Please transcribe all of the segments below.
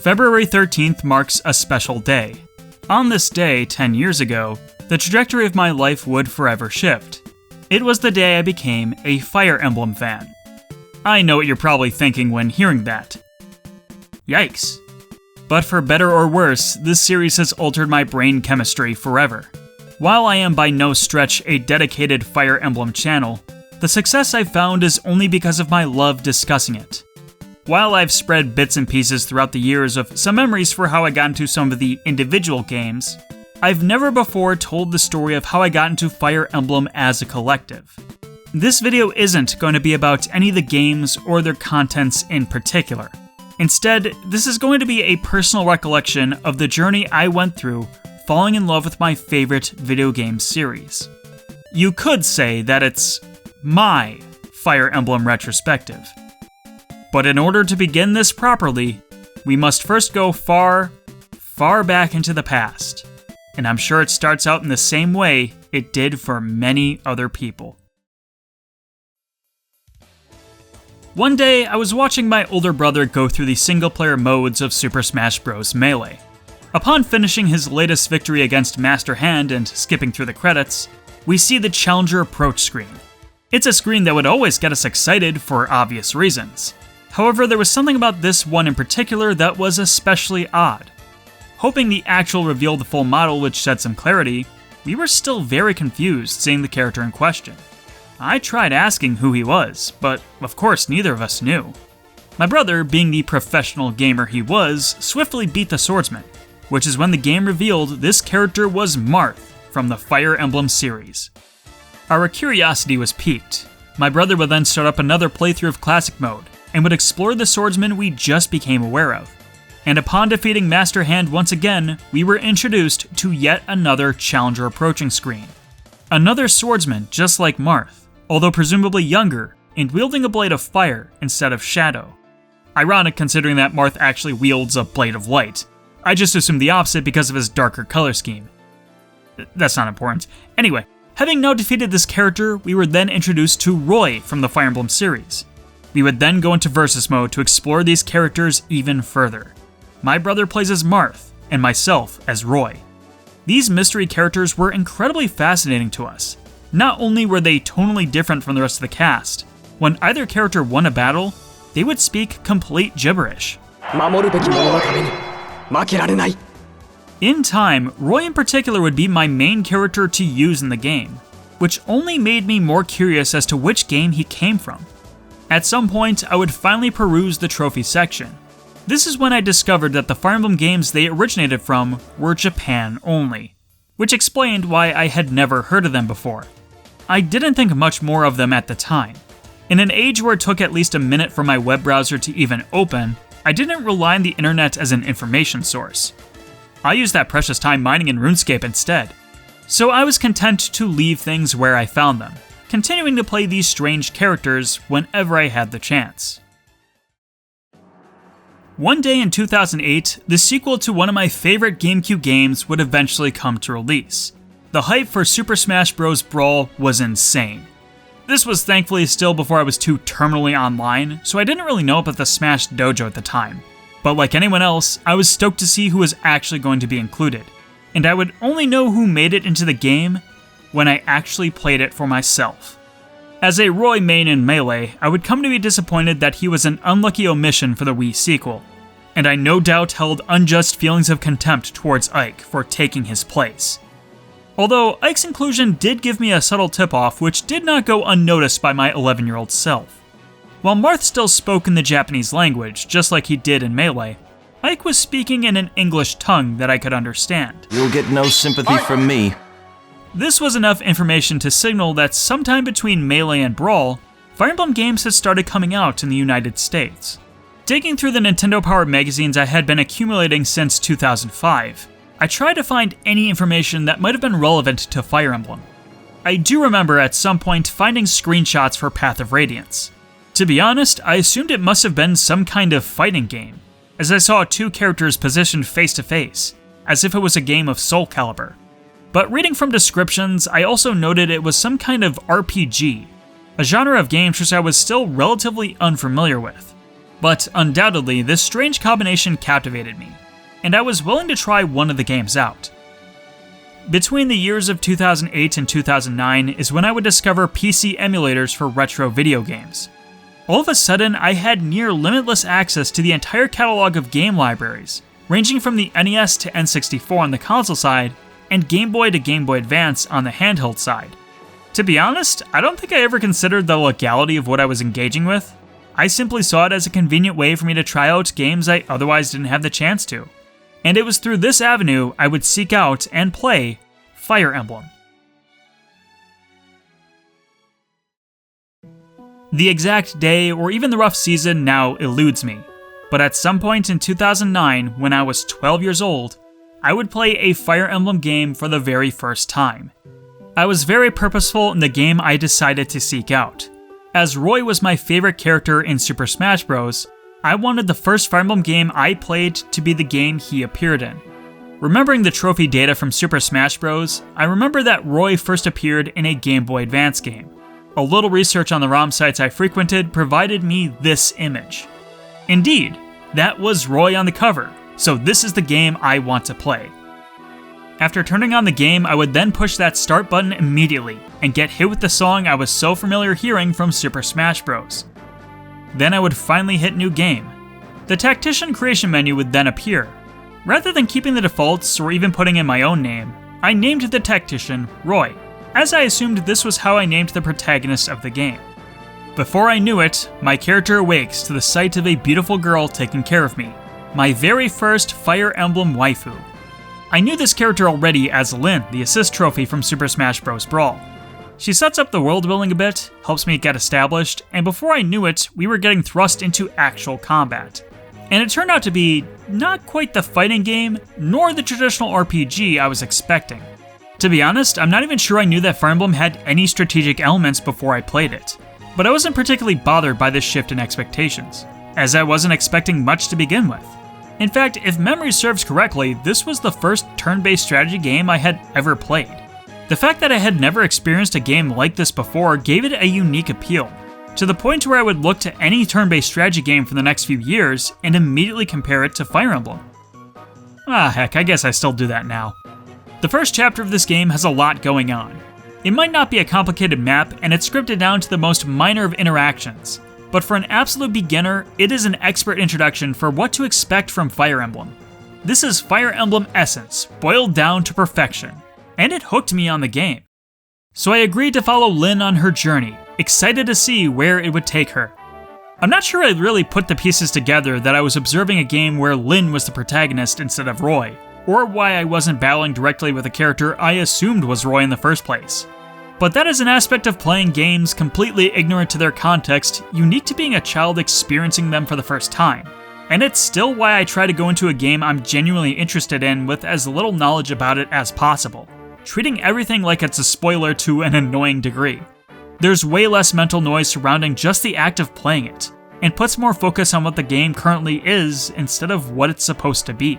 February 13th marks a special day. On this day, 10 years ago, the trajectory of my life would forever shift. It was the day I became a Fire Emblem fan. I know what you're probably thinking when hearing that. Yikes. But for better or worse, this series has altered my brain chemistry forever. While I am by no stretch a dedicated Fire Emblem channel, the success I've found is only because of my love discussing it. While I've spread bits and pieces throughout the years of some memories for how I got into some of the individual games, I've never before told the story of how I got into Fire Emblem as a collective. This video isn't going to be about any of the games or their contents in particular. Instead, this is going to be a personal recollection of the journey I went through falling in love with my favorite video game series. You could say that it's my Fire Emblem retrospective. But in order to begin this properly, we must first go far, far back into the past. And I'm sure it starts out in the same way it did for many other people. One day, I was watching my older brother go through the single-player modes of Super Smash Bros. Melee. Upon finishing his latest victory against Master Hand and skipping through the credits, we see the Challenger Approach screen. It's a screen that would always get us excited for obvious reasons. However, there was something about this one in particular that was especially odd. Hoping the actual reveal of the full model would shed some clarity, we were still very confused seeing the character in question. I tried asking who he was, but of course neither of us knew. My brother, being the professional gamer he was, swiftly beat the swordsman, which is when the game revealed this character was Marth from the Fire Emblem series. Our curiosity was piqued. My brother would then start up another playthrough of Classic Mode, and would explore the swordsman we just became aware of. And upon defeating Master Hand once again, we were introduced to yet another Challenger Approaching screen. Another swordsman just like Marth, although presumably younger, and wielding a blade of fire instead of shadow. Ironic considering that Marth actually wields a blade of light. I just assumed the opposite because of his darker color scheme. That's not important. Anyway, having now defeated this character, we were then introduced to Roy from the Fire Emblem series. We would then go into Versus Mode to explore these characters even further. My brother plays as Marth, and myself as Roy. These mystery characters were incredibly fascinating to us. Not only were they tonally different from the rest of the cast, when either character won a battle, they would speak complete gibberish. In time, Roy in particular would be my main character to use in the game, which only made me more curious as to which game he came from. At some point, I would finally peruse the trophy section. This is when I discovered that the Fire Emblem games they originated from were Japan only, which explained why I had never heard of them before. I didn't think much more of them at the time. In an age where it took at least a minute for my web browser to even open, I didn't rely on the internet as an information source. I used that precious time mining in RuneScape instead. So I was content to leave things where I found them, continuing to play these strange characters whenever I had the chance. One day in 2008, the sequel to one of my favorite GameCube games would eventually come to release. The hype for Super Smash Bros. Brawl was insane. This was thankfully still before I was too terminally online, so I didn't really know about the Smash Dojo at the time. But like anyone else, I was stoked to see who was actually going to be included, and I would only know who made it into the game when I actually played it for myself. As a Roy main in Melee, I would come to be disappointed that he was an unlucky omission for the Wii sequel, and I no doubt held unjust feelings of contempt towards Ike for taking his place. Although Ike's inclusion did give me a subtle tip-off which did not go unnoticed by my 11-year-old self. While Marth still spoke in the Japanese language, just like he did in Melee, Ike was speaking in an English tongue that I could understand. You'll get no sympathy from me. This was enough information to signal that sometime between Melee and Brawl, Fire Emblem games had started coming out in the United States. Digging through the Nintendo Power magazines I had been accumulating since 2005, I tried to find any information that might have been relevant to Fire Emblem. I do remember at some point finding screenshots for Path of Radiance. To be honest, I assumed it must have been some kind of fighting game, as I saw two characters positioned face to face, as if it was a game of Soul Calibur. But reading from descriptions, I also noted it was some kind of RPG, a genre of games which I was still relatively unfamiliar with. But undoubtedly, this strange combination captivated me, and I was willing to try one of the games out. Between the years of 2008 and 2009 is when I would discover PC emulators for retro video games. All of a sudden, I had near limitless access to the entire catalog of game libraries, ranging from the NES to N64 on the console side, and Game Boy to Game Boy Advance on the handheld side. To be honest, I don't think I ever considered the legality of what I was engaging with. I simply saw it as a convenient way for me to try out games I otherwise didn't have the chance to. And it was through this avenue I would seek out and play Fire Emblem. The exact day or even the rough season now eludes me, but at some point in 2009, when I was 12 years old, I would play a Fire Emblem game for the very first time. I was very purposeful in the game I decided to seek out. As Roy was my favorite character in Super Smash Bros., I wanted the first Fire Emblem game I played to be the game he appeared in. Remembering the trophy data from Super Smash Bros., I remember that Roy first appeared in a Game Boy Advance game. A little research on the ROM sites I frequented provided me this image. Indeed, that was Roy on the cover, so this is the game I want to play. After turning on the game, I would then push that start button immediately and get hit with the song I was so familiar hearing from Super Smash Bros. Then I would finally hit New Game. The Tactician creation menu would then appear. Rather than keeping the defaults or even putting in my own name, I named the Tactician Roy, as I assumed this was how I named the protagonist of the game. Before I knew it, my character awakes to the sight of a beautiful girl taking care of me, my very first Fire Emblem waifu. I knew this character already as Lyn, the assist trophy from Super Smash Bros. Brawl. She sets up the world building a bit, helps me get established, and before I knew it, we were getting thrust into actual combat. And it turned out to be not quite the fighting game, nor the traditional RPG I was expecting. To be honest, I'm not even sure I knew that Fire Emblem had any strategic elements before I played it. But I wasn't particularly bothered by this shift in expectations, as I wasn't expecting much to begin with. In fact, if memory serves correctly, this was the first turn-based strategy game I had ever played. The fact that I had never experienced a game like this before gave it a unique appeal, to the point where I would look to any turn-based strategy game for the next few years and immediately compare it to Fire Emblem. Ah heck, I guess I still do that now. The first chapter of this game has a lot going on. It might not be a complicated map, and it's scripted down to the most minor of interactions, but for an absolute beginner, it is an expert introduction for what to expect from Fire Emblem. This is Fire Emblem essence, boiled down to perfection, and it hooked me on the game. So I agreed to follow Lyn on her journey, excited to see where it would take her. I'm not sure I really put the pieces together that I was observing a game where Lyn was the protagonist instead of Roy, or why I wasn't battling directly with a character I assumed was Roy in the first place. But that is an aspect of playing games completely ignorant to their context, unique to being a child experiencing them for the first time. And it's still why I try to go into a game I'm genuinely interested in with as little knowledge about it as possible, treating everything like it's a spoiler to an annoying degree. There's way less mental noise surrounding just the act of playing it, and puts more focus on what the game currently is instead of what it's supposed to be.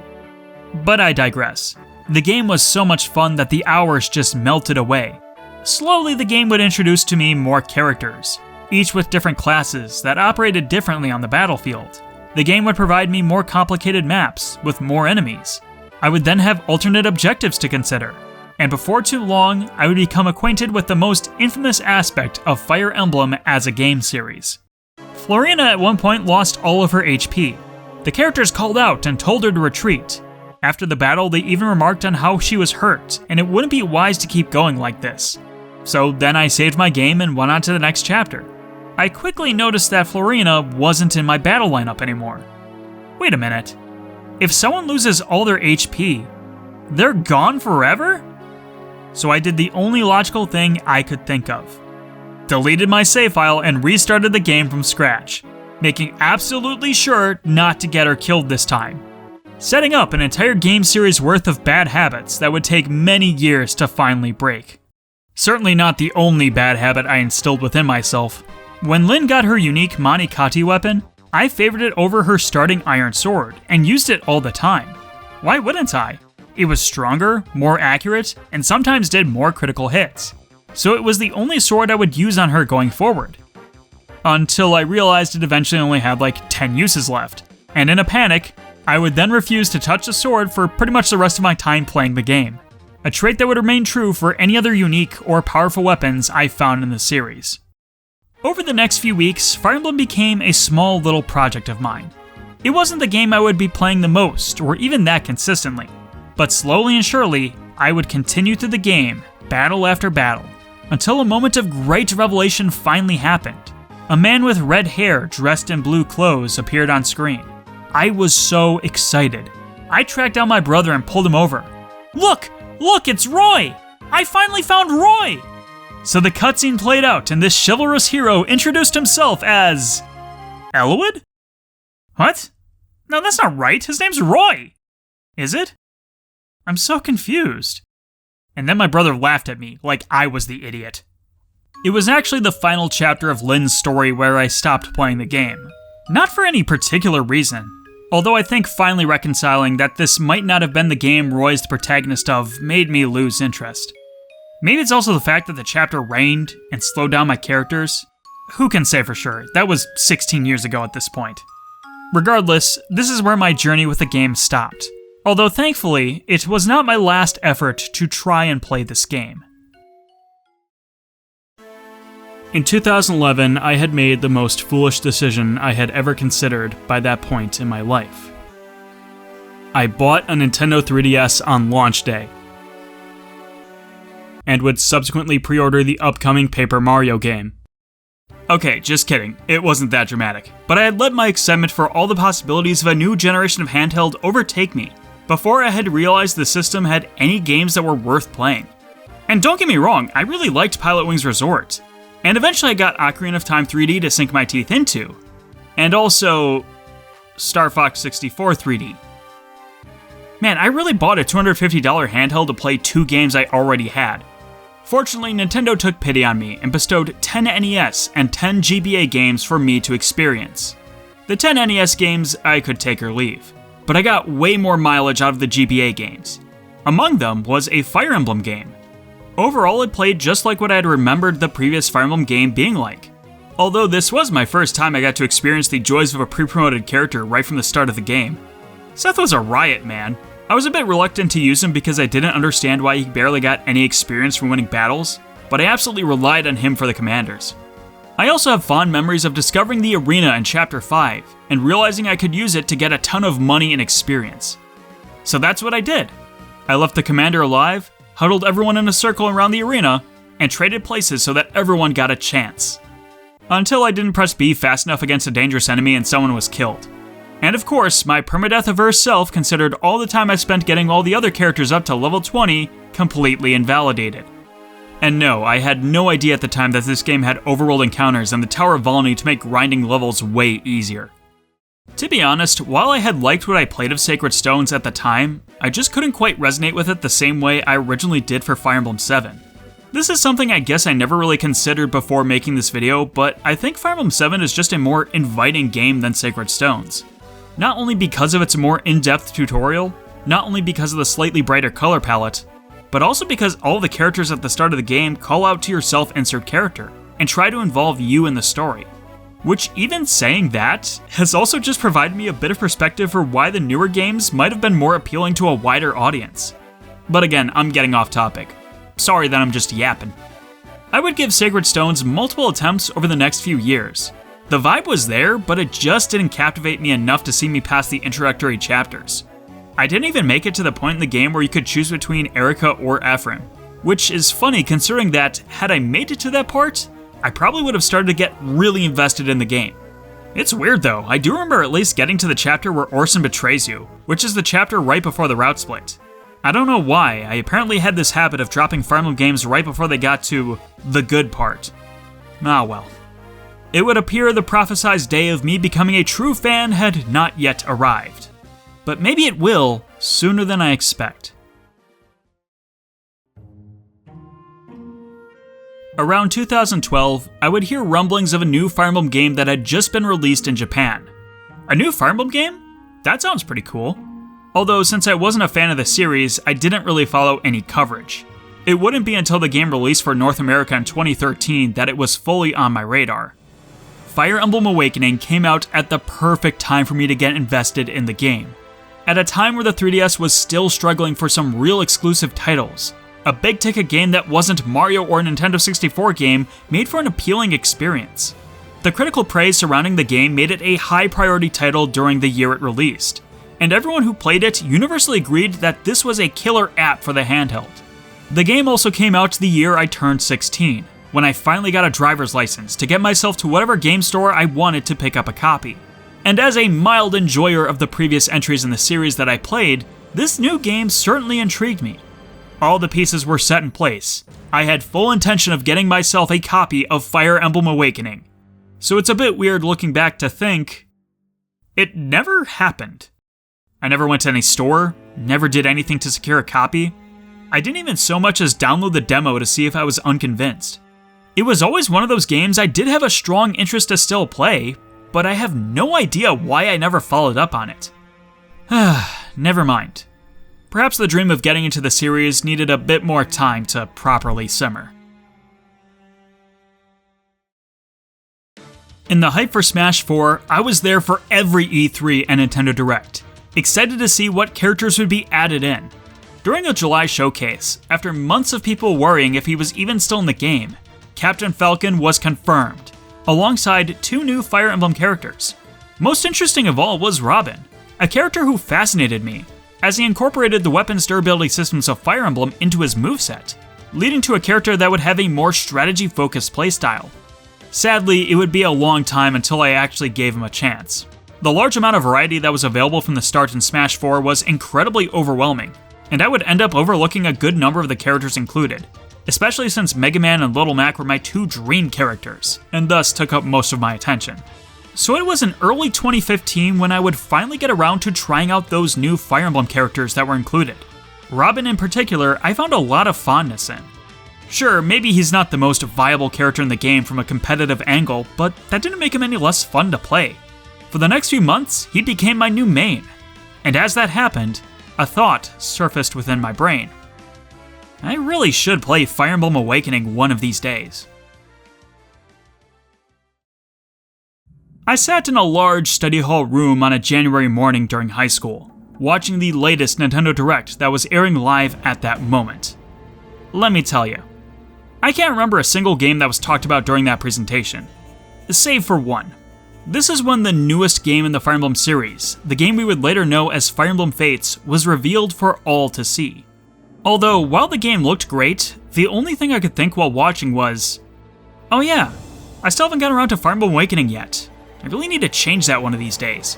But I digress. The game was so much fun that the hours just melted away. Slowly, the game would introduce to me more characters, each with different classes that operated differently on the battlefield. The game would provide me more complicated maps, with more enemies. I would then have alternate objectives to consider, and before too long, I would become acquainted with the most infamous aspect of Fire Emblem as a game series. Florina at one point lost all of her HP. The characters called out and told her to retreat. After the battle, they even remarked on how she was hurt, and it wouldn't be wise to keep going like this. So then I saved my game and went on to the next chapter. I quickly noticed that Florina wasn't in my battle lineup anymore. Wait a minute. If someone loses all their HP, they're gone forever? So I did the only logical thing I could think of. Deleted my save file and restarted the game from scratch, making absolutely sure not to get her killed this time. Setting up an entire game series worth of bad habits that would take many years to finally break. Certainly not the only bad habit I instilled within myself. When Lyn got her unique Manikati weapon, I favored it over her starting iron sword, and used it all the time. Why wouldn't I? It was stronger, more accurate, and sometimes did more critical hits. So it was the only sword I would use on her going forward. until I realized it eventually only had like 10 uses left. And in a panic, I would then refuse to touch the sword for pretty much the rest of my time playing the game. A trait that would remain true for any other unique or powerful weapons I found in the series. Over the next few weeks, Fire Emblem became a small little project of mine. It wasn't the game I would be playing the most, or even that consistently, but slowly and surely, I would continue through the game, battle after battle, until a moment of great revelation finally happened. A man with red hair dressed in blue clothes appeared on screen. I was so excited. I tracked down my brother and pulled him over. Look, it's Roy! I finally found Roy! So the cutscene played out, and this chivalrous hero introduced himself as... Elwood? What? No, that's not right. His name's Roy. Is it? I'm so confused. And then my brother laughed at me, like I was the idiot. It was actually the final chapter of Lynn's story where I stopped playing the game. Not for any particular reason, although I think finally reconciling that this might not have been the game Roy's the protagonist of made me lose interest. Maybe it's also the fact that the chapter rained and slowed down my characters. Who can say for sure? That was 16 years ago at this point. Regardless, this is where my journey with the game stopped. Although thankfully, it was not my last effort to try and play this game. In 2011, I had made the most foolish decision I had ever considered by that point in my life. I bought a Nintendo 3DS on launch day, and would subsequently pre-order the upcoming Paper Mario game. Okay, just kidding, it wasn't that dramatic, but I had let my excitement for all the possibilities of a new generation of handheld overtake me before I had realized the system had any games that were worth playing. And don't get me wrong, I really liked Pilot Wings Resort, and eventually I got Ocarina of Time 3D to sink my teeth into, and also Star Fox 64 3D. Man, I really bought a $250 handheld to play 2 games I already had. Fortunately, Nintendo took pity on me and bestowed 10 NES and 10 GBA games for me to experience. The 10 NES games I could take or leave, but I got way more mileage out of the GBA games. Among them was a Fire Emblem game. Overall, it played just like what I had remembered the previous Fire Emblem game being like. Although this was my first time I got to experience the joys of a pre-promoted character right from the start of the game. Seth was a riot, man. I was a bit reluctant to use him because I didn't understand why he barely got any experience from winning battles, but I absolutely relied on him for the commanders. I also have fond memories of discovering the arena in Chapter 5, and realizing I could use it to get a ton of money and experience. So that's what I did. I left the commander alive, huddled everyone in a circle around the arena, and traded places so that everyone got a chance. Until I didn't press B fast enough against a dangerous enemy and someone was killed. And of course, my permadeath-averse self considered all the time I spent getting all the other characters up to level 20 completely invalidated. And no, I had no idea at the time that this game had overworld encounters and the Tower of Volney to make grinding levels way easier. To be honest, while I had liked what I played of Sacred Stones at the time, I just couldn't quite resonate with it the same way I originally did for Fire Emblem 7. This is something I guess I never really considered before making this video, but I think Fire Emblem 7 is just a more inviting game than Sacred Stones. Not only because of its more in-depth tutorial, not only because of the slightly brighter color palette, but also because all of the characters at the start of the game call out to your self-insert character and try to involve you in the story. Which, even saying that, has also just provided me a bit of perspective for why the newer games might have been more appealing to a wider audience. But again, I'm getting off topic. Sorry that I'm just yapping. I would give Sacred Stones multiple attempts over the next few years. The vibe was there, but it just didn't captivate me enough to see me past the introductory chapters. I didn't even make it to the point in the game where you could choose between Erica or Ephraim, which is funny considering that, had I made it to that part, I probably would have started to get really invested in the game. It's weird though, I do remember at least getting to the chapter where Orson betrays you, which is the chapter right before the route split. I don't know why, I apparently had this habit of dropping Fire Emblem games right before they got to the good part. Ah well. It would appear the prophesized day of me becoming a true fan had not yet arrived. But maybe it will, sooner than I expect. Around 2012, I would hear rumblings of a new Fire Emblem game that had just been released in Japan. A new Fire Emblem game? That sounds pretty cool. Although since I wasn't a fan of the series, I didn't really follow any coverage. It wouldn't be until the game released for North America in 2013 that it was fully on my radar. Fire Emblem Awakening came out at the perfect time for me to get invested in the game. At a time where the 3DS was still struggling for some real exclusive titles, a big-ticket game that wasn't Mario or a Nintendo 64 game made for an appealing experience. The critical praise surrounding the game made it a high-priority title during the year it released, and everyone who played it universally agreed that this was a killer app for the handheld. The game also came out the year I turned 16, when I finally got a driver's license to get myself to whatever game store I wanted to pick up a copy. And as a mild enjoyer of the previous entries in the series that I played, this new game certainly intrigued me. All the pieces were set in place. I had full intention of getting myself a copy of Fire Emblem Awakening. So it's a bit weird looking back to think, it never happened. I never went to any store, never did anything to secure a copy. I didn't even so much as download the demo to see if I was unconvinced. It was always one of those games I did have a strong interest to still play, but I have no idea why I never followed up on it. Never mind. Perhaps the dream of getting into the series needed a bit more time to properly simmer. In the hype for Smash 4, I was there for every E3 and Nintendo Direct, excited to see what characters would be added in. During a July showcase, after months of people worrying if he was even still in the game, Captain Falcon was confirmed, alongside 2 new Fire Emblem characters. Most interesting of all was Robin, a character who fascinated me, as he incorporated the weapons durability systems of Fire Emblem into his moveset, leading to a character that would have a more strategy-focused playstyle. Sadly, it would be a long time until I actually gave him a chance. The large amount of variety that was available from the start in Smash 4 was incredibly overwhelming, and I would end up overlooking a good number of the characters included, especially since Mega Man and Little Mac were my 2 dream characters, and thus took up most of my attention. So it was in early 2015 when I would finally get around to trying out those new Fire Emblem characters that were included. Robin in particular, I found a lot of fondness in. Sure, maybe he's not the most viable character in the game from a competitive angle, but that didn't make him any less fun to play. For the next few months, he became my new main. And as that happened, a thought surfaced within my brain. I really should play Fire Emblem Awakening one of these days. I sat in a large study hall room on a January morning during high school, watching the latest Nintendo Direct that was airing live at that moment. Let me tell you, I can't remember a single game that was talked about during that presentation, save for one. This is when the newest game in the Fire Emblem series, the game we would later know as Fire Emblem Fates, was revealed for all to see. Although, while the game looked great, the only thing I could think while watching was, oh yeah, I still haven't gotten around to Fire Emblem Awakening yet. I really need to change that one of these days.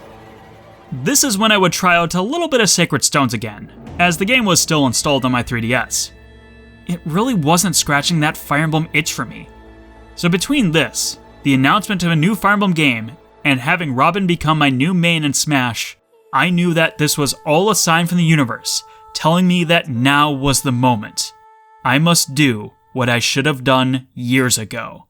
This is when I would try out a little bit of Sacred Stones again, as the game was still installed on my 3DS. It really wasn't scratching that Fire Emblem itch for me. So between this, the announcement of a new Fire Emblem game, and having Robin become my new main in Smash, I knew that this was all a sign from the universe, telling me that now was the moment. I must do what I should have done years ago.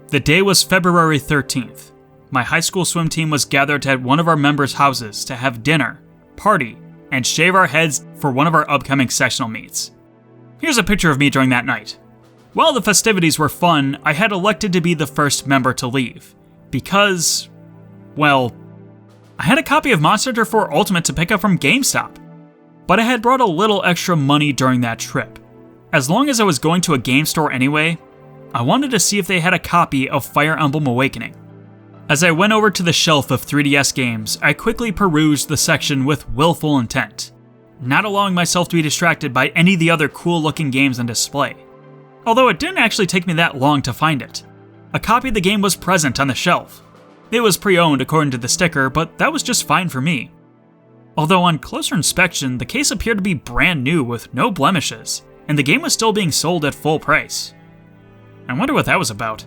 The day was February 13th. My high school swim team was gathered at one of our members' houses to have dinner, party, and shave our heads for one of our upcoming sectional meets. Here's a picture of me during that night. While the festivities were fun, I had elected to be the first member to leave, because, well, I had a copy of Monster Hunter 4 Ultimate to pick up from GameStop, but I had brought a little extra money during that trip. As long as I was going to a game store anyway, I wanted to see if they had a copy of Fire Emblem Awakening. As I went over to the shelf of 3DS games, I quickly perused the section with willful intent, not allowing myself to be distracted by any of the other cool-looking games on display. Although it didn't actually take me that long to find it. A copy of the game was present on the shelf. It was pre-owned according to the sticker, but that was just fine for me. Although on closer inspection, the case appeared to be brand new with no blemishes, and the game was still being sold at full price. I wonder what that was about.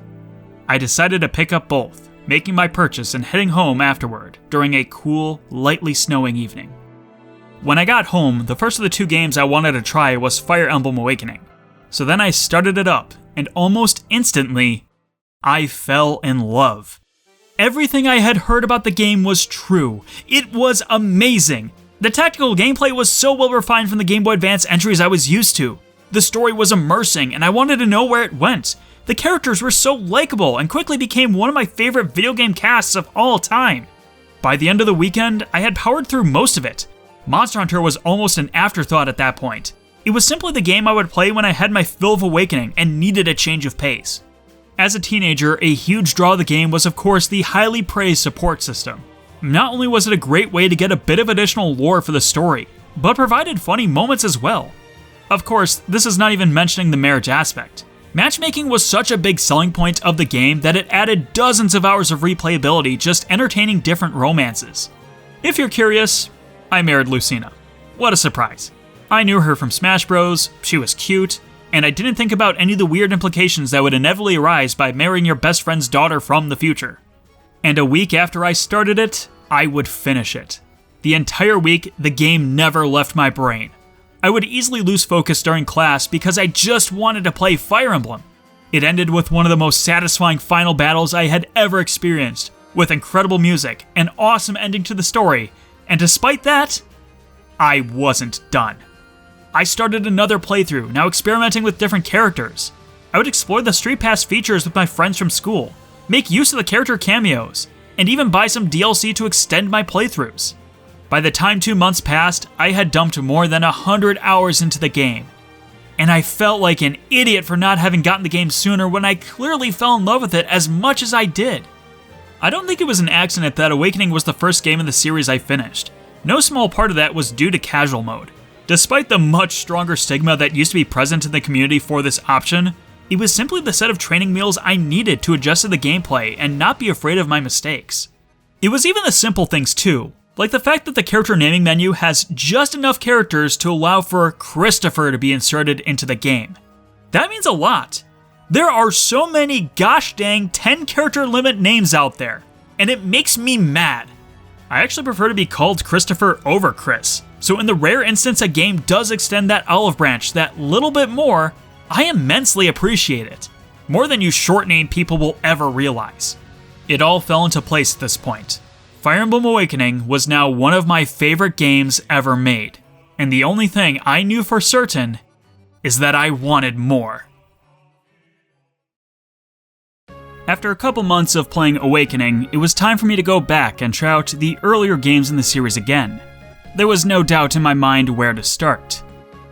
I decided to pick up both, making my purchase and heading home afterward during a cool, lightly snowing evening. When I got home, the first of the 2 games I wanted to try was Fire Emblem Awakening. So then I started it up, and almost instantly, I fell in love. Everything I had heard about the game was true. It was amazing. The tactical gameplay was so well refined from the Game Boy Advance entries I was used to. The story was immersing, and I wanted to know where it went. The characters were so likable and quickly became one of my favorite video game casts of all time. By the end of the weekend, I had powered through most of it. Monster Hunter was almost an afterthought at that point. It was simply the game I would play when I had my fill of awakening and needed a change of pace. As a teenager, a huge draw of the game was of course the highly praised support system. Not only was it a great way to get a bit of additional lore for the story, but provided funny moments as well. Of course, this is not even mentioning the marriage aspect. Matchmaking was such a big selling point of the game that it added dozens of hours of replayability just entertaining different romances. If you're curious, I married Lucina. What a surprise. I knew her from Smash Bros, she was cute, and I didn't think about any of the weird implications that would inevitably arise by marrying your best friend's daughter from the future. And a week after I started it, I would finish it. The entire week, the game never left my brain. I would easily lose focus during class because I just wanted to play Fire Emblem. It ended with one of the most satisfying final battles I had ever experienced, with incredible music, an awesome ending to the story, and despite that, I wasn't done. I started another playthrough, now experimenting with different characters. I would explore the Street Pass features with my friends from school, make use of the character cameos, and even buy some DLC to extend my playthroughs. By the time 2 months passed, I had dumped more than 100 hours into the game. And I felt like an idiot for not having gotten the game sooner when I clearly fell in love with it as much as I did. I don't think it was an accident that Awakening was the first game in the series I finished. No small part of that was due to casual mode. Despite the much stronger stigma that used to be present in the community for this option, it was simply the set of training meals I needed to adjust to the gameplay and not be afraid of my mistakes. It was even the simple things too, like the fact that the character naming menu has just enough characters to allow for Christopher to be inserted into the game. That means a lot. There are so many gosh dang 10 character limit names out there, and it makes me mad. I actually prefer to be called Christopher over Chris, so in the rare instance a game does extend that olive branch that little bit more, I immensely appreciate it. More than you short name people will ever realize. It all fell into place at this point. Fire Emblem Awakening was now one of my favorite games ever made, and the only thing I knew for certain is that I wanted more. After a couple months of playing Awakening, it was time for me to go back and try out the earlier games in the series again. There was no doubt in my mind where to start.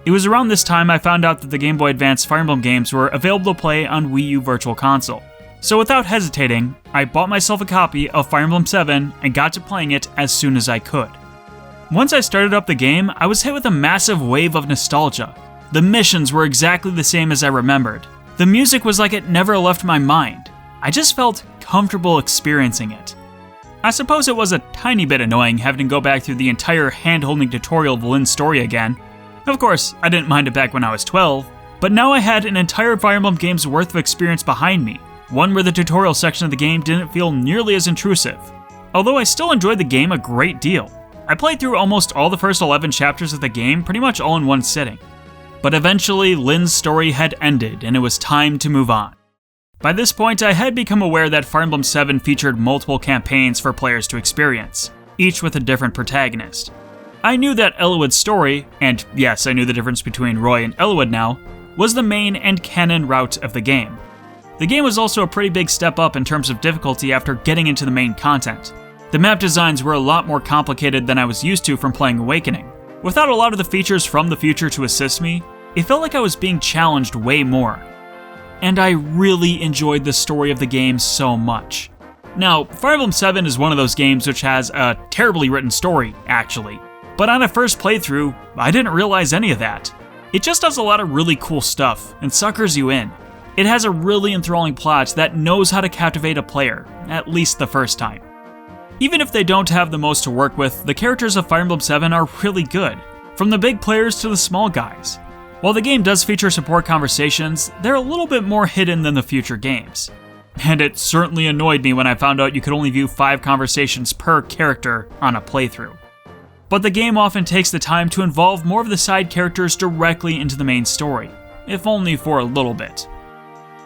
It was around this time I found out that the Game Boy Advance Fire Emblem games were available to play on Wii U Virtual Console. So without hesitating, I bought myself a copy of Fire Emblem 7 and got to playing it as soon as I could. Once I started up the game, I was hit with a massive wave of nostalgia. The missions were exactly the same as I remembered. The music was like it never left my mind. I just felt comfortable experiencing it. I suppose it was a tiny bit annoying having to go back through the entire hand-holding tutorial of Lynn's story again. Of course, I didn't mind it back when I was 12, but now I had an entire Fire Emblem game's worth of experience behind me, one where the tutorial section of the game didn't feel nearly as intrusive. Although I still enjoyed the game a great deal. I played through almost all the first 11 chapters of the game pretty much all in one sitting. But eventually, Lynn's story had ended and it was time to move on. By this point, I had become aware that Fire Emblem 7 featured multiple campaigns for players to experience, each with a different protagonist. I knew that Eliwood's story, and yes, I knew the difference between Roy and Eliwood now, was the main and canon route of the game. The game was also a pretty big step up in terms of difficulty after getting into the main content. The map designs were a lot more complicated than I was used to from playing Awakening. Without a lot of the features from the future to assist me, it felt like I was being challenged way more. And I really enjoyed the story of the game so much. Now, Fire Emblem 7 is one of those games which has a terribly written story, actually. But on a first playthrough, I didn't realize any of that. It just does a lot of really cool stuff, and suckers you in. It has a really enthralling plot that knows how to captivate a player, at least the first time. Even if they don't have the most to work with, the characters of Fire Emblem 7 are really good, from the big players to the small guys. While the game does feature support conversations, they're a little bit more hidden than the future games. And it certainly annoyed me when I found out you could only view 5 conversations per character on a playthrough. But the game often takes the time to involve more of the side characters directly into the main story, if only for a little bit.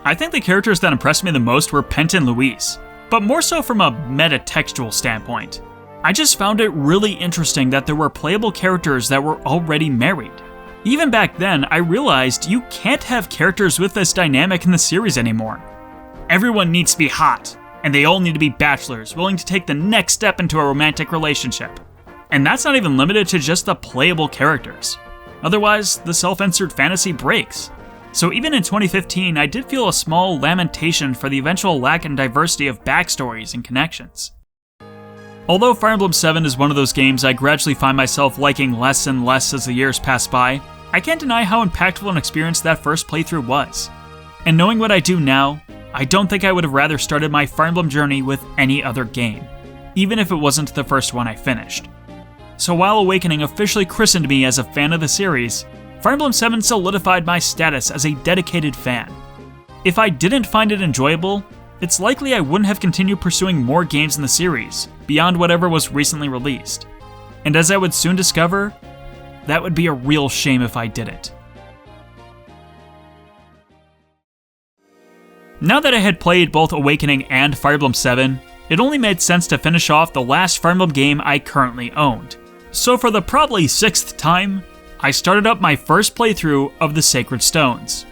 I think the characters that impressed me the most were Pent and Louise, but more so from a meta-textual standpoint. I just found it really interesting that there were playable characters that were already married. Even back then, I realized you can't have characters with this dynamic in the series anymore. Everyone needs to be hot, and they all need to be bachelors willing to take the next step into a romantic relationship. And that's not even limited to just the playable characters. Otherwise, the self-insert fantasy breaks. So even in 2015, I did feel a small lamentation for the eventual lack in diversity of backstories and connections. Although Fire Emblem 7 is one of those games I gradually find myself liking less and less as the years pass by, I can't deny how impactful an experience that first playthrough was. And knowing what I do now, I don't think I would have rather started my Fire Emblem journey with any other game, even if it wasn't the first one I finished. So while Awakening officially christened me as a fan of the series, Fire Emblem 7 solidified my status as a dedicated fan. If I didn't find it enjoyable, it's likely I wouldn't have continued pursuing more games in the series, beyond whatever was recently released. And as I would soon discover, that would be a real shame if I didn't. Now that I had played both Awakening and Fire Emblem 7, it only made sense to finish off the last Fire Emblem game I currently owned. So for the probably 6th time, I started up my first playthrough of the Sacred Stones.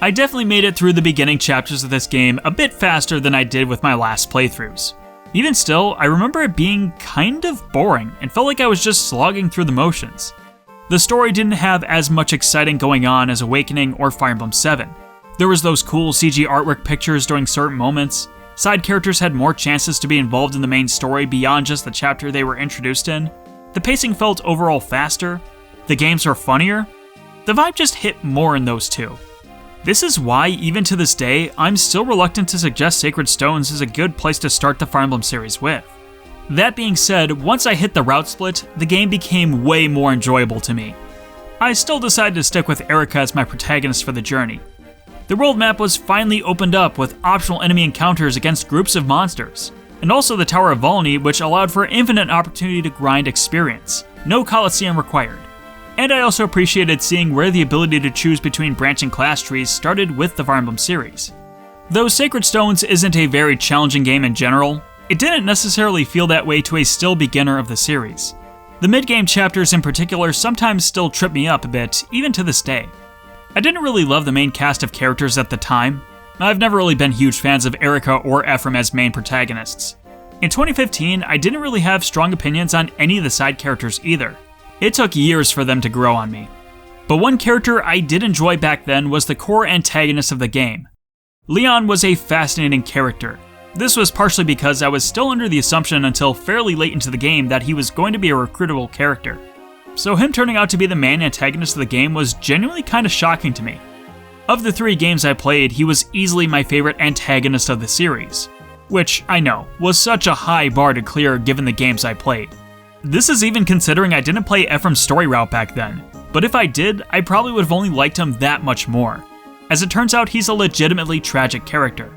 I definitely made it through the beginning chapters of this game a bit faster than I did with my last playthroughs. Even still, I remember it being kind of boring and felt like I was just slogging through the motions. The story didn't have as much exciting going on as Awakening or Fire Emblem 7. There was those cool CG artwork pictures during certain moments, side characters had more chances to be involved in the main story beyond just the chapter they were introduced in, the pacing felt overall faster, the games were funnier, the vibe just hit more in those two. This is why, even to this day, I'm still reluctant to suggest Sacred Stones is a good place to start the Fire Emblem series with. That being said, once I hit the route split, the game became way more enjoyable to me. I still decided to stick with Erika as my protagonist for the journey. The world map was finally opened up with optional enemy encounters against groups of monsters, and also the Tower of Volney, which allowed for infinite opportunity to grind experience, no Colosseum required. And I also appreciated seeing where the ability to choose between branching class trees started with the Fire Emblem series. Though Sacred Stones isn't a very challenging game in general, it didn't necessarily feel that way to a still beginner of the series. The mid-game chapters in particular sometimes still trip me up a bit, even to this day. I didn't really love the main cast of characters at the time. I've never really been huge fans of Erika or Ephraim as main protagonists. In 2015, I didn't really have strong opinions on any of the side characters either. It took years for them to grow on me. But one character I did enjoy back then was the core antagonist of the game. Leon was a fascinating character. This was partially because I was still under the assumption until fairly late into the game that he was going to be a recruitable character. So him turning out to be the main antagonist of the game was genuinely kind of shocking to me. Of the 3 games I played, he was easily my favorite antagonist of the series, which, I know, was such a high bar to clear given the games I played. This is even considering I didn't play Ephraim's story route back then, but if I did, I probably would have only liked him that much more. As it turns out, he's a legitimately tragic character.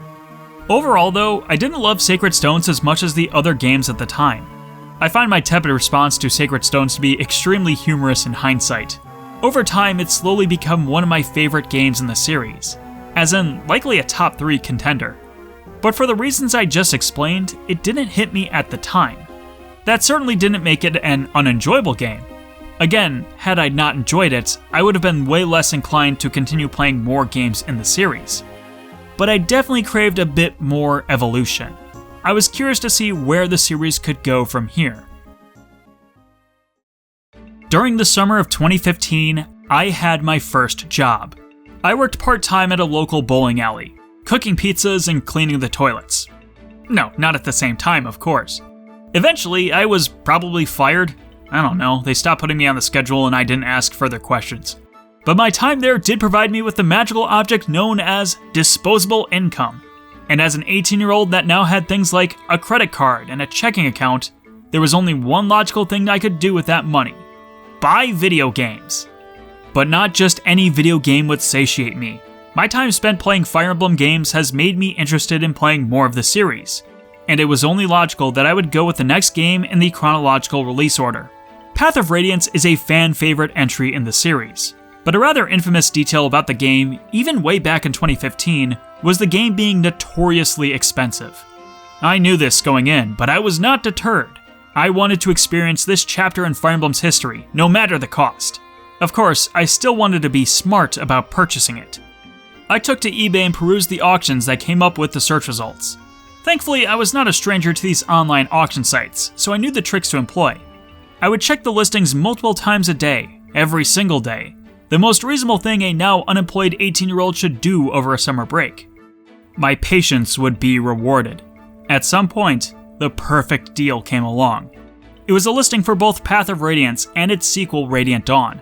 Overall though, I didn't love Sacred Stones as much as the other games at the time. I find my tepid response to Sacred Stones to be extremely humorous in hindsight. Over time, it's slowly become one of my favorite games in the series, as in likely a top 3 contender. But for the reasons I just explained, it didn't hit me at the time. That certainly didn't make it an unenjoyable game. Again, had I not enjoyed it, I would have been way less inclined to continue playing more games in the series. But I definitely craved a bit more evolution. I was curious to see where the series could go from here. During the summer of 2015, I had my first job. I worked part-time at a local bowling alley, cooking pizzas and cleaning the toilets. No, not at the same time, of course. Eventually, I was probably fired. I don't know, they stopped putting me on the schedule and I didn't ask further questions. But my time there did provide me with the magical object known as disposable income. And as an 18-year-old that now had things like a credit card and a checking account, there was only one logical thing I could do with that money: buy video games. But not just any video game would satiate me. My time spent playing Fire Emblem games has made me interested in playing more of the series, and it was only logical that I would go with the next game in the chronological release order. Path of Radiance is a fan favorite entry in the series, but a rather infamous detail about the game, even way back in 2015, was the game being notoriously expensive. I knew this going in, but I was not deterred. I wanted to experience this chapter in Fire Emblem's history, no matter the cost. Of course, I still wanted to be smart about purchasing it. I took to eBay and perused the auctions that came up with the search results. Thankfully, I was not a stranger to these online auction sites, so I knew the tricks to employ. I would check the listings multiple times a day, every single day, the most reasonable thing a now unemployed 18-year-old should do over a summer break. My patience would be rewarded. At some point, the perfect deal came along. It was a listing for both Path of Radiance and its sequel, Radiant Dawn.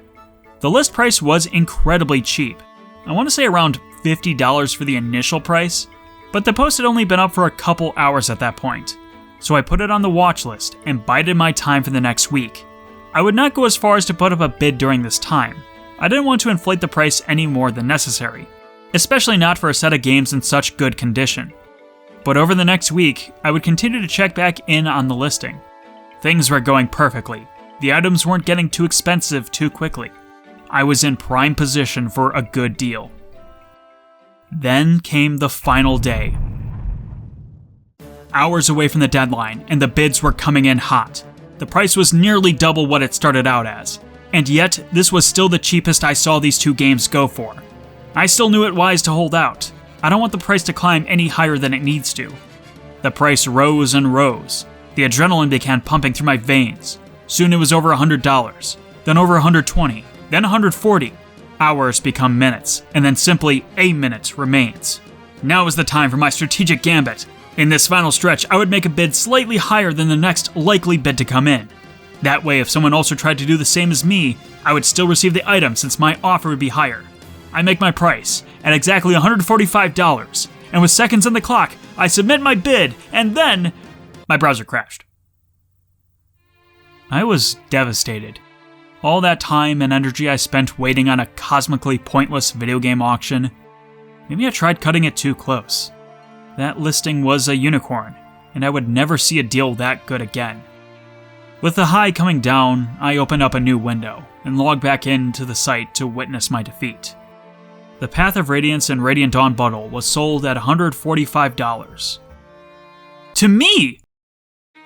The list price was incredibly cheap. I want to say around $50 for the initial price, but the post had only been up for a couple hours at that point. So I put it on the watch list and bided my time for the next week. I would not go as far as to put up a bid during this time. I didn't want to inflate the price any more than necessary, especially not for a set of games in such good condition. But over the next week, I would continue to check back in on the listing. Things were going perfectly. The items weren't getting too expensive too quickly. I was in prime position for a good deal. Then came the final day. Hours away from the deadline, and the bids were coming in hot. The price was nearly double what it started out as, and yet this was still the cheapest I saw these two games go for. I still knew it wise to hold out. I don't want the price to climb any higher than it needs to. The price rose and rose. The adrenaline began pumping through my veins. Soon it was over $100, then over $120, then $140. Hours become minutes, and then simply a minute remains. Now is the time for my strategic gambit. In this final stretch, I would make a bid slightly higher than the next likely bid to come in. That way, if someone also tried to do the same as me, I would still receive the item since my offer would be higher. I make my price at exactly $145, and with seconds on the clock, I submit my bid, and then my browser crashed. I was devastated. All that time and energy I spent waiting on a cosmically pointless video game auction, maybe I tried cutting it too close. That listing was a unicorn, and I would never see a deal that good again. With the high coming down, I opened up a new window and logged back into the site to witness my defeat. The Path of Radiance and Radiant Dawn bundle was sold at $145. To me!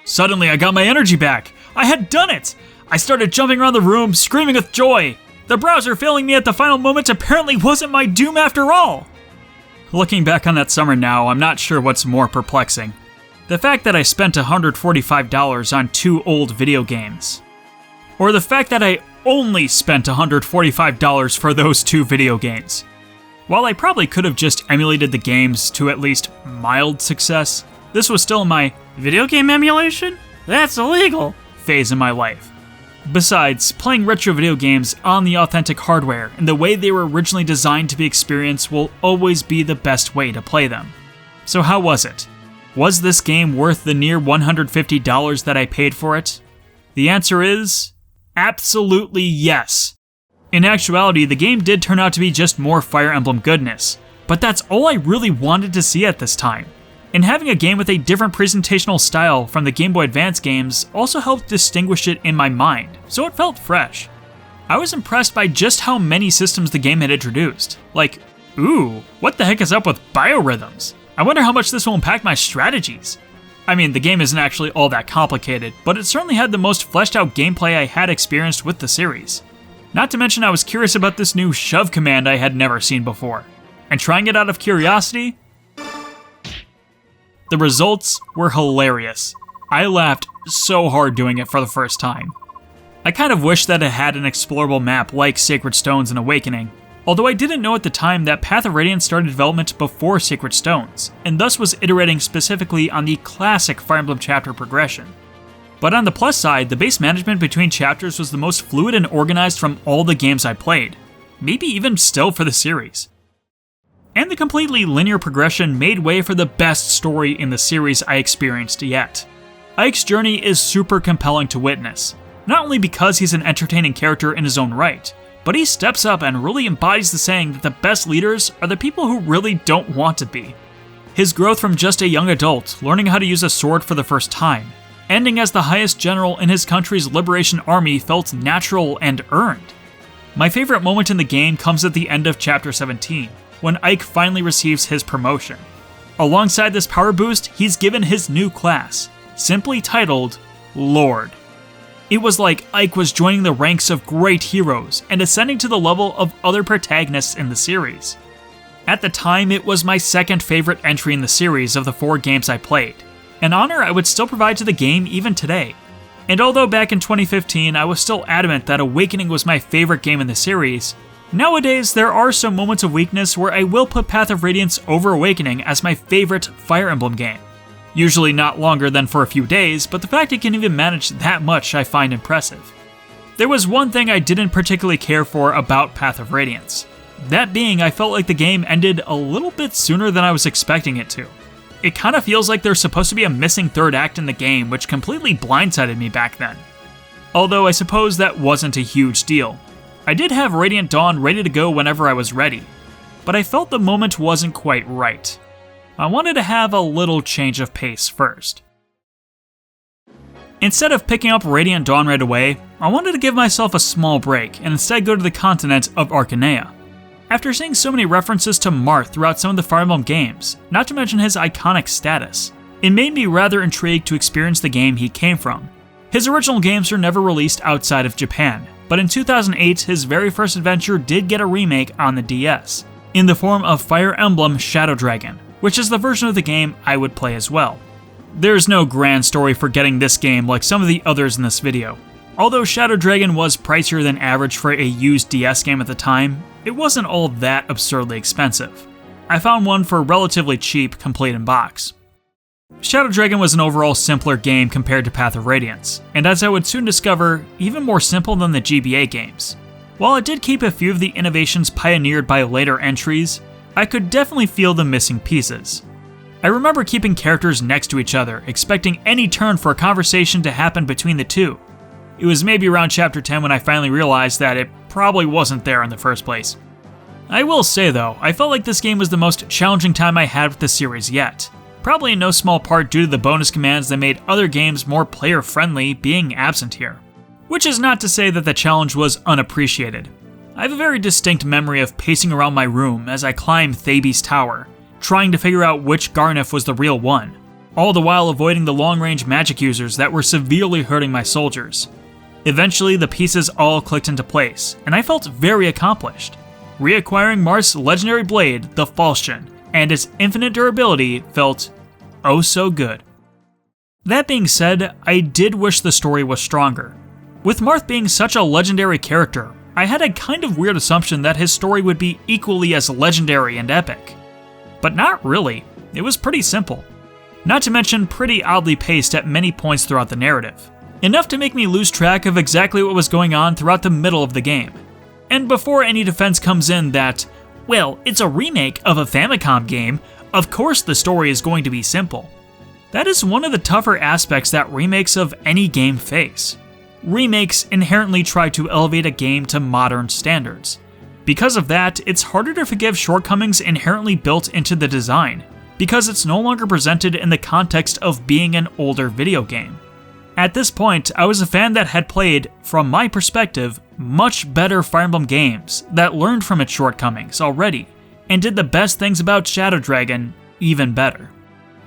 Suddenly I got my energy back. I had done it! I started jumping around the room, screaming with joy. The browser failing me at the final moment apparently wasn't my doom after all. Looking back on that summer now, I'm not sure what's more perplexing. The fact that I spent $145 on two old video games, or the fact that I only spent $145 for those two video games. While I probably could have just emulated the games to at least mild success, this was still my video game emulation? That's illegal phase in my life. Besides, playing retro video games on the authentic hardware and the way they were originally designed to be experienced will always be the best way to play them. So how was it? Was this game worth the near $150 that I paid for it? The answer is absolutely yes. In actuality, the game did turn out to be just more Fire Emblem goodness, but that's all I really wanted to see at this time. And having a game with a different presentational style from the Game Boy Advance games also helped distinguish it in my mind, so it felt fresh. I was impressed by just how many systems the game had introduced. Like, ooh, what the heck is up with biorhythms? I wonder how much this will impact my strategies. I mean, the game isn't actually all that complicated, but it certainly had the most fleshed out gameplay I had experienced with the series. Not to mention I was curious about this new shove command I had never seen before. And trying it out of curiosity, the results were hilarious. I laughed so hard doing it for the first time. I kind of wish that it had an explorable map like Sacred Stones and Awakening, although I didn't know at the time that Path of Radiance started development before Sacred Stones, and thus was iterating specifically on the classic Fire Emblem chapter progression. But on the plus side, the base management between chapters was the most fluid and organized from all the games I played, maybe even still for the series. And the completely linear progression made way for the best story in the series I experienced yet. Ike's journey is super compelling to witness, not only because he's an entertaining character in his own right, but he steps up and really embodies the saying that the best leaders are the people who really don't want to be. His growth from just a young adult, learning how to use a sword for the first time, ending as the highest general in his country's liberation army felt natural and earned. My favorite moment in the game comes at the end of Chapter 17, when Ike finally receives his promotion. Alongside this power boost, he's given his new class, simply titled Lord. It was like Ike was joining the ranks of great heroes and ascending to the level of other protagonists in the series. At the time, it was my second favorite entry in the series of the 4 games I played, an honor I would still provide to the game even today. And although back in 2015 I was still adamant that Awakening was my favorite game in the series, nowadays there are some moments of weakness where I will put Path of Radiance over Awakening as my favorite Fire Emblem game. Usually not longer than for a few days, but the fact it can even manage that much I find impressive. There was one thing I didn't particularly care for about Path of Radiance. That being, I felt like the game ended a little bit sooner than I was expecting it to. It kind of feels like there's supposed to be a missing third act in the game, which completely blindsided me back then. Although I suppose that wasn't a huge deal. I did have Radiant Dawn ready to go whenever I was ready, but I felt the moment wasn't quite right. I wanted to have a little change of pace first. Instead of picking up Radiant Dawn right away, I wanted to give myself a small break and instead go to the continent of Arcanea. After seeing so many references to Marth throughout some of the Fire Emblem games, not to mention his iconic status, it made me rather intrigued to experience the game he came from. His original games were never released outside of Japan, but in 2008 his very first adventure did get a remake on the DS, in the form of Fire Emblem Shadow Dragon, which is the version of the game I would play as well. There's no grand story for getting this game like some of the others in this video. Although Shadow Dragon was pricier than average for a used DS game at the time, it wasn't all that absurdly expensive. I found one for relatively cheap, complete in box. Shadow Dragon was an overall simpler game compared to Path of Radiance, and as I would soon discover, even more simple than the GBA games. While it did keep a few of the innovations pioneered by later entries, I could definitely feel the missing pieces. I remember keeping characters next to each other, expecting any turn for a conversation to happen between the two. It was maybe around chapter 10 when I finally realized that it probably wasn't there in the first place. I will say though, I felt like this game was the most challenging time I had with the series yet. Probably in no small part due to the bonus commands that made other games more player-friendly being absent here. Which is not to say that the challenge was unappreciated. I have a very distinct memory of pacing around my room as I climbed Thebes Tower, trying to figure out which Garnif was the real one, all the while avoiding the long-range magic users that were severely hurting my soldiers. Eventually, the pieces all clicked into place, and I felt very accomplished. Reacquiring Marth's legendary blade, the Falchion, and its infinite durability felt oh so good. That being said, I did wish the story was stronger. With Marth being such a legendary character, I had a kind of weird assumption that his story would be equally as legendary and epic. But not really, it was pretty simple. Not to mention pretty oddly paced at many points throughout the narrative. Enough to make me lose track of exactly what was going on throughout the middle of the game. And before any defense comes in that, well, it's a remake of a Famicom game, of course the story is going to be simple. That is one of the tougher aspects that remakes of any game face. Remakes inherently try to elevate a game to modern standards. Because of that, it's harder to forgive shortcomings inherently built into the design, because it's no longer presented in the context of being an older video game. At this point, I was a fan that had played, from my perspective, much better Fire Emblem games that learned from its shortcomings already, and did the best things about Shadow Dragon even better.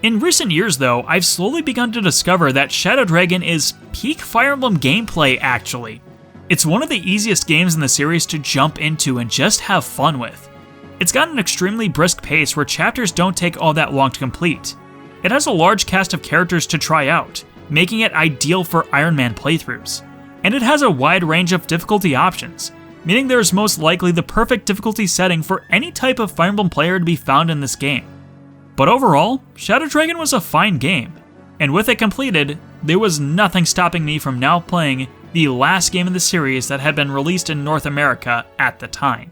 In recent years though, I've slowly begun to discover that Shadow Dragon is peak Fire Emblem gameplay actually. It's one of the easiest games in the series to jump into and just have fun with. It's got an extremely brisk pace where chapters don't take all that long to complete. It has a large cast of characters to try out, making it ideal for Iron Man playthroughs. And it has a wide range of difficulty options, meaning there is most likely the perfect difficulty setting for any type of Fire Emblem player to be found in this game. But overall, Shadow Dragon was a fine game, and with it completed, there was nothing stopping me from now playing the last game in the series that had been released in North America at the time.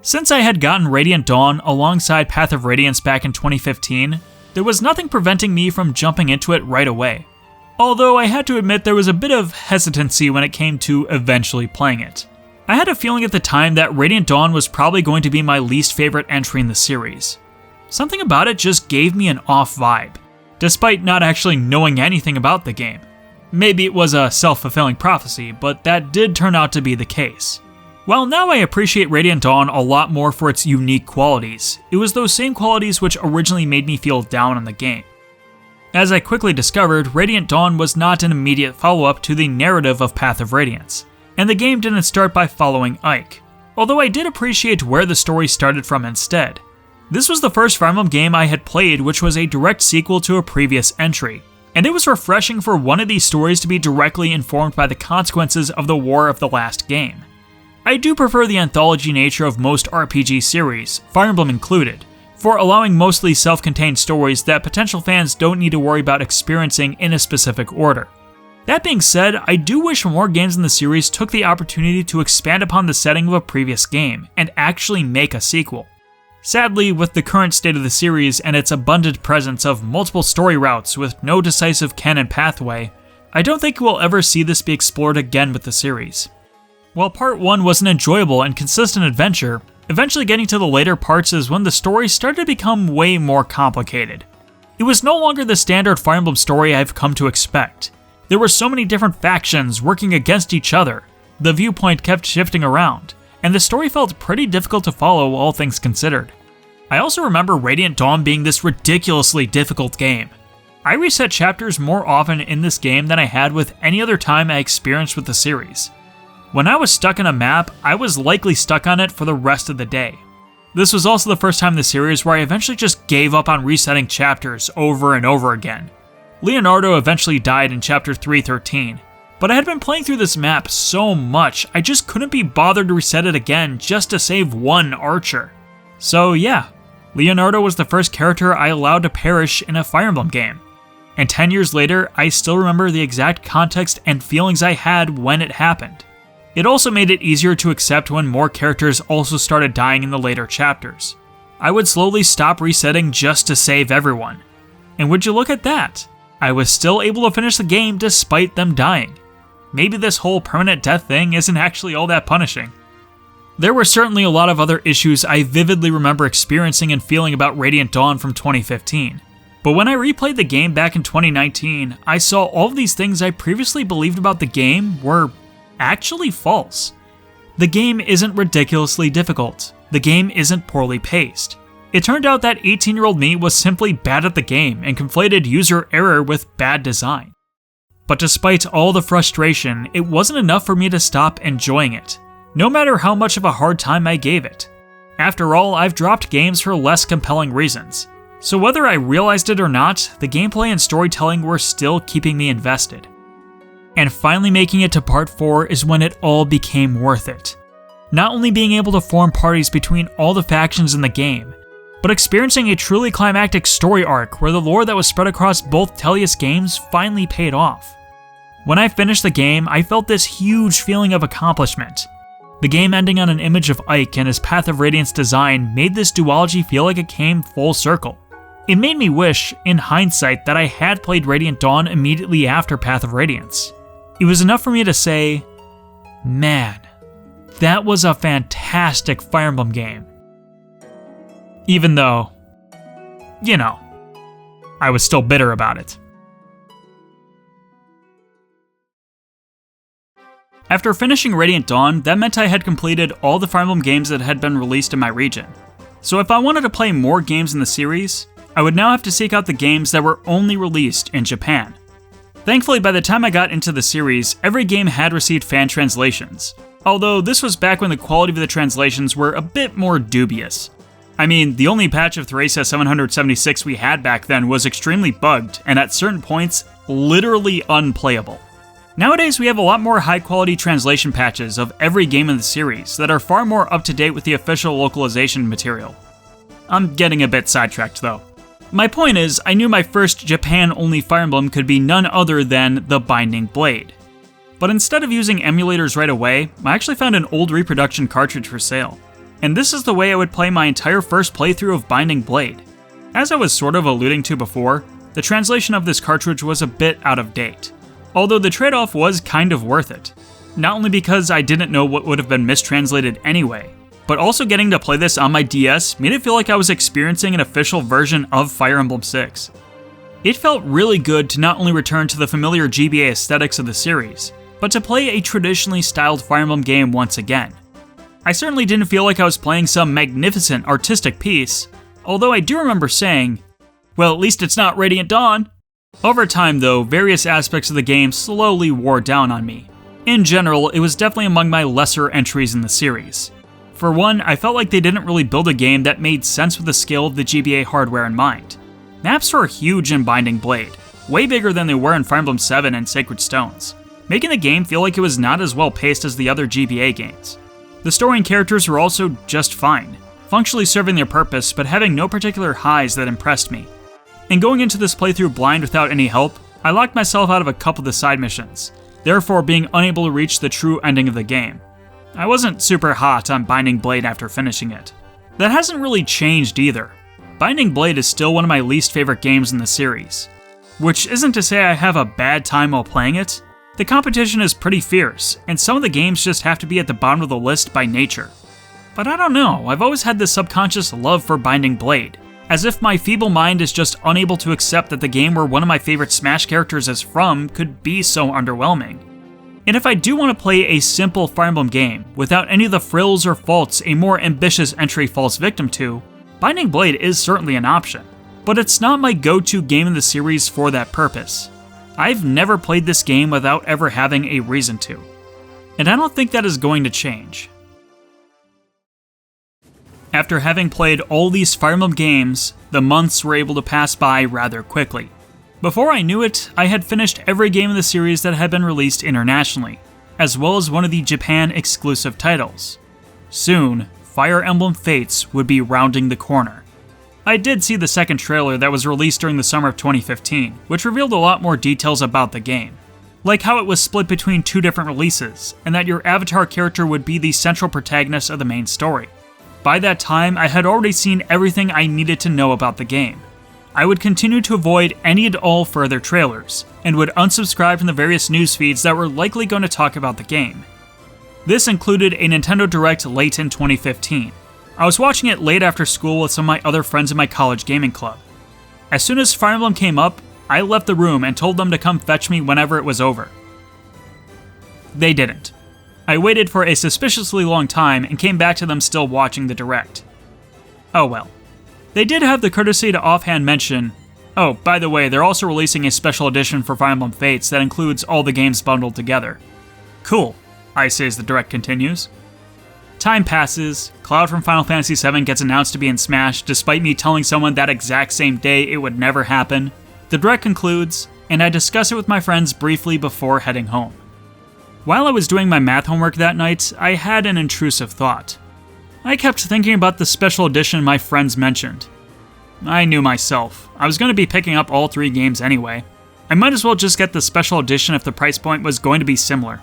Since I had gotten Radiant Dawn alongside Path of Radiance back in 2015, there was nothing preventing me from jumping into it right away. Although I had to admit there was a bit of hesitancy when it came to eventually playing it. I had a feeling at the time that Radiant Dawn was probably going to be my least favorite entry in the series. Something about it just gave me an off vibe, despite not actually knowing anything about the game. Maybe it was a self-fulfilling prophecy, but that did turn out to be the case. While now I appreciate Radiant Dawn a lot more for its unique qualities, it was those same qualities which originally made me feel down on the game. As I quickly discovered, Radiant Dawn was not an immediate follow-up to the narrative of Path of Radiance, and the game didn't start by following Ike, although I did appreciate where the story started from instead. This was the first Fire Emblem game I had played which was a direct sequel to a previous entry, and it was refreshing for one of these stories to be directly informed by the consequences of the war of the last game. I do prefer the anthology nature of most RPG series, Fire Emblem included, for allowing mostly self-contained stories that potential fans don't need to worry about experiencing in a specific order. That being said, I do wish more games in the series took the opportunity to expand upon the setting of a previous game and actually make a sequel. Sadly, with the current state of the series and its abundant presence of multiple story routes with no decisive canon pathway, I don't think we'll ever see this be explored again with the series. While Part 1 was an enjoyable and consistent adventure, eventually getting to the later parts is when the story started to become way more complicated. It was no longer the standard Fire Emblem story I've come to expect. There were so many different factions working against each other, the viewpoint kept shifting around, and the story felt pretty difficult to follow, all things considered. I also remember Radiant Dawn being this ridiculously difficult game. I reset chapters more often in this game than I had with any other time I experienced with the series. When I was stuck in a map, I was likely stuck on it for the rest of the day. This was also the first time in the series where I eventually just gave up on resetting chapters over and over again. Leonardo eventually died in chapter 313, but I had been playing through this map so much I just couldn't be bothered to reset it again just to save one archer. So yeah, Leonardo was the first character I allowed to perish in a Fire Emblem game. And 10 years later, I still remember the exact context and feelings I had when it happened. It also made it easier to accept when more characters also started dying in the later chapters. I would slowly stop resetting just to save everyone. And would you look at that? I was still able to finish the game despite them dying. Maybe this whole permanent death thing isn't actually all that punishing. There were certainly a lot of other issues I vividly remember experiencing and feeling about Radiant Dawn from 2015. But when I replayed the game back in 2019, I saw all of these things I previously believed about the game were actually false. The game isn't ridiculously difficult. The game isn't poorly paced. It turned out that 18-year-old me was simply bad at the game and conflated user error with bad design. But despite all the frustration, it wasn't enough for me to stop enjoying it, no matter how much of a hard time I gave it. After all, I've dropped games for less compelling reasons. So whether I realized it or not, the gameplay and storytelling were still keeping me invested. And finally making it to part 4 is when it all became worth it. Not only being able to form parties between all the factions in the game, but experiencing a truly climactic story arc where the lore that was spread across both Tellius games finally paid off. When I finished the game, I felt this huge feeling of accomplishment. The game ending on an image of Ike and his Path of Radiance design made this duology feel like it came full circle. It made me wish, in hindsight, that I had played Radiant Dawn immediately after Path of Radiance. It was enough for me to say, man, that was a fantastic Fire Emblem game. Even though, I was still bitter about it. After finishing Radiant Dawn, that meant I had completed all the Fire Emblem games that had been released in my region. So if I wanted to play more games in the series, I would now have to seek out the games that were only released in Japan. Thankfully, by the time I got into the series, every game had received fan translations, although this was back when the quality of the translations were a bit more dubious. I mean, the only patch of Thracia 776 we had back then was extremely bugged, and at certain points, literally unplayable. Nowadays, we have a lot more high-quality translation patches of every game in the series that are far more up-to-date with the official localization material. I'm getting a bit sidetracked though. My point is, I knew my first Japan-only Fire Emblem could be none other than The Binding Blade. But instead of using emulators right away, I actually found an old reproduction cartridge for sale. And this is the way I would play my entire first playthrough of Binding Blade. As I was sort of alluding to before, the translation of this cartridge was a bit out of date. Although the trade-off was kind of worth it. Not only because I didn't know what would have been mistranslated anyway, but also getting to play this on my DS made it feel like I was experiencing an official version of Fire Emblem 6. It felt really good to not only return to the familiar GBA aesthetics of the series, but to play a traditionally styled Fire Emblem game once again. I certainly didn't feel like I was playing some magnificent artistic piece, although I do remember saying, well, at least it's not Radiant Dawn. Over time though, various aspects of the game slowly wore down on me. In general, it was definitely among my lesser entries in the series. For one, I felt like they didn't really build a game that made sense with the scale of the GBA hardware in mind. Maps were huge in Binding Blade, way bigger than they were in Fire Emblem 7 and Sacred Stones, making the game feel like it was not as well paced as the other GBA games. The story and characters were also just fine, functionally serving their purpose but having no particular highs that impressed me. And going into this playthrough blind without any help, I locked myself out of a couple of the side missions, therefore being unable to reach the true ending of the game. I wasn't super hot on Binding Blade after finishing it. That hasn't really changed either. Binding Blade is still one of my least favorite games in the series. Which isn't to say I have a bad time while playing it. The competition is pretty fierce, and some of the games just have to be at the bottom of the list by nature. But I don't know, I've always had this subconscious love for Binding Blade, as if my feeble mind is just unable to accept that the game where one of my favorite Smash characters is from could be so underwhelming. And if I do want to play a simple Fire Emblem game, without any of the frills or faults a more ambitious entry falls victim to, Binding Blade is certainly an option. But it's not my go-to game in the series for that purpose. I've never played this game without ever having a reason to. And I don't think that is going to change. After having played all these Fire Emblem games, the months were able to pass by rather quickly. Before I knew it, I had finished every game in the series that had been released internationally, as well as one of the Japan exclusive titles. Soon, Fire Emblem Fates would be rounding the corner. I did see the second trailer that was released during the summer of 2015, which revealed a lot more details about the game. Like how it was split between two different releases, and that your avatar character would be the central protagonist of the main story. By that time, I had already seen everything I needed to know about the game. I would continue to avoid any and all further trailers, and would unsubscribe from the various news feeds that were likely going to talk about the game. This included a Nintendo Direct late in 2015. I was watching it late after school with some of my other friends in my college gaming club. As soon as Fire Emblem came up, I left the room and told them to come fetch me whenever it was over. They didn't. I waited for a suspiciously long time and came back to them still watching the Direct. Oh well. They did have the courtesy to offhand mention, oh, by the way, they're also releasing a special edition for Fire Emblem Fates that includes all the games bundled together. Cool, I say as the Direct continues. Time passes, Cloud from Final Fantasy VII gets announced to be in Smash despite me telling someone that exact same day it would never happen. The Direct concludes, and I discuss it with my friends briefly before heading home. While I was doing my math homework that night, I had an intrusive thought. I kept thinking about the special edition my friends mentioned. I knew myself, I was going to be picking up all 3 games anyway. I might as well just get the special edition if the price point was going to be similar.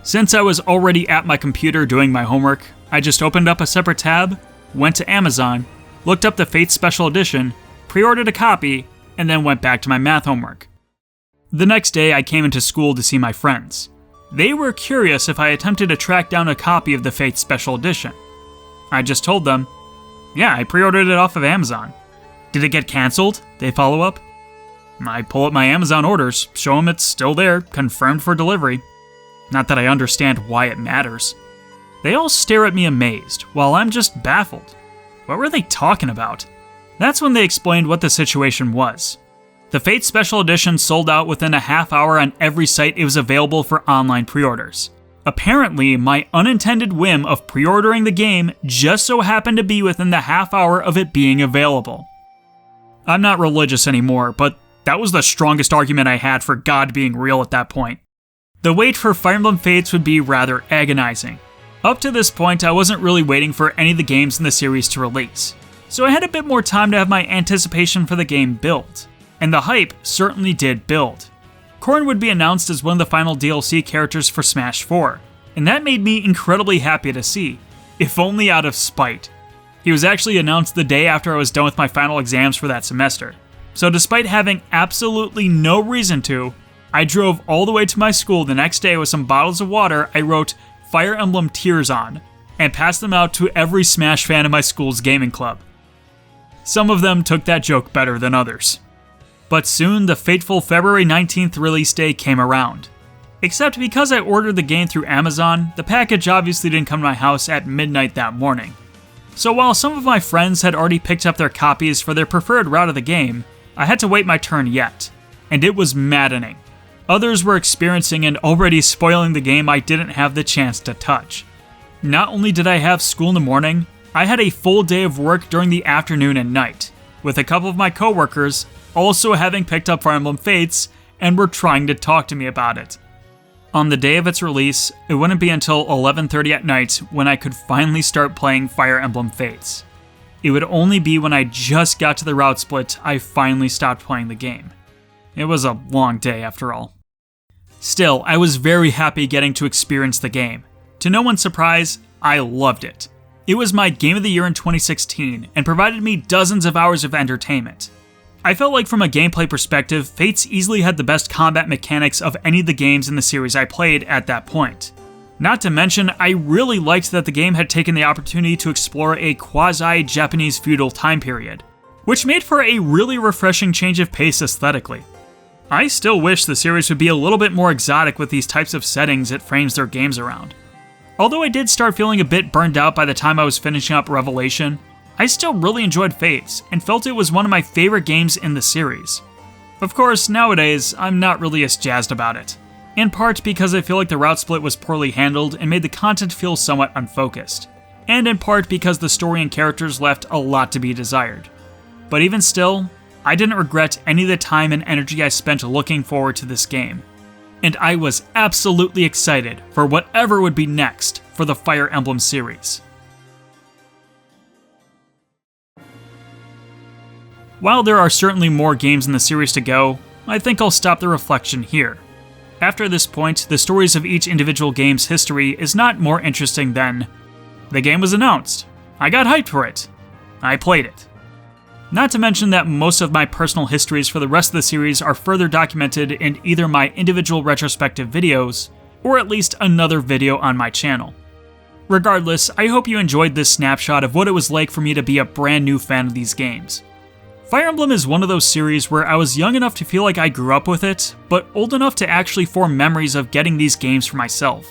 Since I was already at my computer doing my homework, I just opened up a separate tab, went to Amazon, looked up the Fates Special Edition, pre-ordered a copy, and then went back to my math homework. The next day I came into school to see my friends. They were curious if I attempted to track down a copy of the Fates Special Edition. I just told them, yeah, I pre-ordered it off of Amazon. Did it get cancelled? They follow up. I pull up my Amazon orders, show them it's still there, confirmed for delivery. Not that I understand why it matters. They all stare at me amazed, while I'm just baffled. What were they talking about? That's when they explained what the situation was. The Fates Special Edition sold out within a half hour on every site it was available for online pre-orders. Apparently, my unintended whim of pre-ordering the game just so happened to be within the half hour of it being available. I'm not religious anymore, but that was the strongest argument I had for God being real at that point. The wait for Fire Emblem Fates would be rather agonizing. Up to this point, I wasn't really waiting for any of the games in the series to release, so I had a bit more time to have my anticipation for the game build. And the hype certainly did build. Corrin would be announced as one of the final DLC characters for Smash 4, and that made me incredibly happy to see, if only out of spite. He was actually announced the day after I was done with my final exams for that semester, so despite having absolutely no reason to, I drove all the way to my school the next day with some bottles of water I wrote Fire Emblem Tears on, and passed them out to every Smash fan in my school's gaming club. Some of them took that joke better than others. But soon the fateful February 19th release day came around. Except because I ordered the game through Amazon, the package obviously didn't come to my house at midnight that morning. So while some of my friends had already picked up their copies for their preferred route of the game, I had to wait my turn yet. and it was maddening. Others were experiencing and already spoiling the game I didn't have the chance to touch. Not only did I have school in the morning, I had a full day of work during the afternoon and night, with a couple of my coworkers also having picked up Fire Emblem Fates and were trying to talk to me about it. On the day of its release, it wouldn't be until 11:30 at night when I could finally start playing Fire Emblem Fates. It would only be when I just got to the route split I finally stopped playing the game. It was a long day after all. Still, I was very happy getting to experience the game. To no one's surprise, I loved it. It was my Game of the Year in 2016 and provided me dozens of hours of entertainment. I felt like from a gameplay perspective, Fates easily had the best combat mechanics of any of the games in the series I played at that point. Not to mention, I really liked that the game had taken the opportunity to explore a quasi-Japanese feudal time period, which made for a really refreshing change of pace aesthetically. I still wish the series would be a little bit more exotic with these types of settings it frames their games around. Although I did start feeling a bit burned out by the time I was finishing up Revelation, I still really enjoyed Fates and felt it was one of my favorite games in the series. Of course, nowadays, I'm not really as jazzed about it, in part because I feel like the route split was poorly handled and made the content feel somewhat unfocused, and in part because the story and characters left a lot to be desired. But even still, I didn't regret any of the time and energy I spent looking forward to this game, and I was absolutely excited for whatever would be next for the Fire Emblem series. While there are certainly more games in the series to go, I think I'll stop the reflection here. After this point, the stories of each individual game's history is not more interesting than, the game was announced, I got hyped for it, I played it. Not to mention that most of my personal histories for the rest of the series are further documented in either my individual retrospective videos, or at least another video on my channel. Regardless, I hope you enjoyed this snapshot of what it was like for me to be a brand new fan of these games. Fire Emblem is one of those series where I was young enough to feel like I grew up with it, but old enough to actually form memories of getting these games for myself.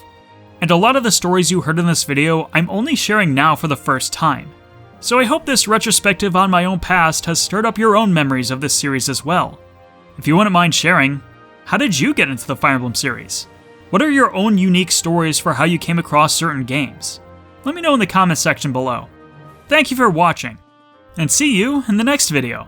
And a lot of the stories you heard in this video, I'm only sharing now for the first time. So I hope this retrospective on my own past has stirred up your own memories of this series as well. If you wouldn't mind sharing, how did you get into the Fire Emblem series? What are your own unique stories for how you came across certain games? Let me know in the comments section below. Thank you for watching, and see you in the next video.